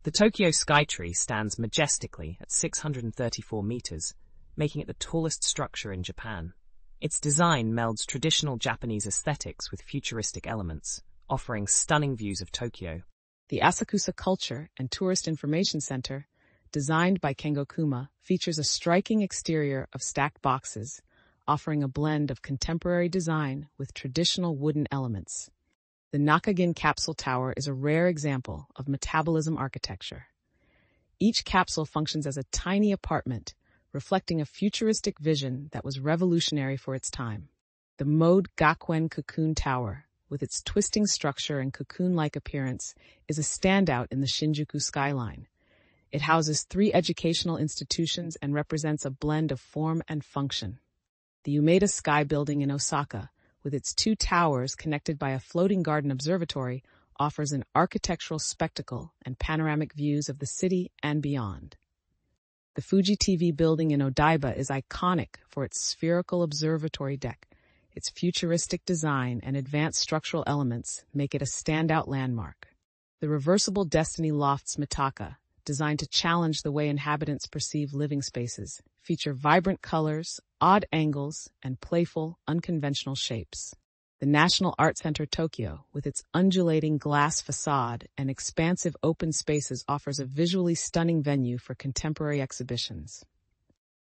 The Tokyo Skytree stands majestically at 634 meters, making it the tallest structure in Japan. Its design melds traditional Japanese aesthetics with futuristic elements, offering stunning views of Tokyo. The Asakusa Culture and Tourist Information Center, designed by Kengo Kuma, features a striking exterior of stacked boxes, offering a blend of contemporary design with traditional wooden elements. The Nakagin Capsule Tower is a rare example of metabolism architecture. Each capsule functions as a tiny apartment, reflecting a futuristic vision that was revolutionary for its time. The Mode Gakuen Cocoon Tower, with its twisting structure and cocoon-like appearance, is a standout in the Shinjuku skyline. It houses 3 educational institutions and represents a blend of form and function. The Umeda Sky Building in Osaka, with its 2 towers connected by a floating garden observatory, offers an architectural spectacle and panoramic views of the city and beyond. The Fuji TV building in Odaiba is iconic for its spherical observatory deck. Its futuristic design and advanced structural elements make it a standout landmark. The reversible Destiny Lofts Mitaka, designed to challenge the way inhabitants perceive living spaces, feature vibrant colors, odd angles, and playful, unconventional shapes. The National Art Center Tokyo, with its undulating glass facade and expansive open spaces, offers a visually stunning venue for contemporary exhibitions.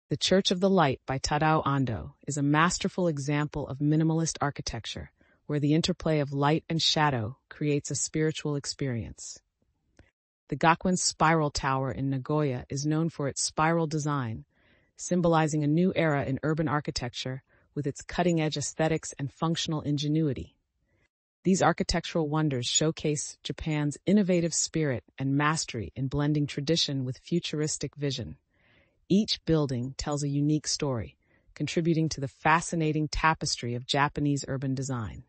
The Church of the Light by Tadao Ando is a masterful example of minimalist architecture, where the interplay of light and shadow creates a spiritual experience. The Gakuen Spiral Tower in Nagoya is known for its spiral design, symbolizing a new era in urban architecture with its cutting-edge aesthetics and functional ingenuity. These architectural wonders showcase Japan's innovative spirit and mastery in blending tradition with futuristic vision. Each building tells a unique story, contributing to the fascinating tapestry of Japanese urban design.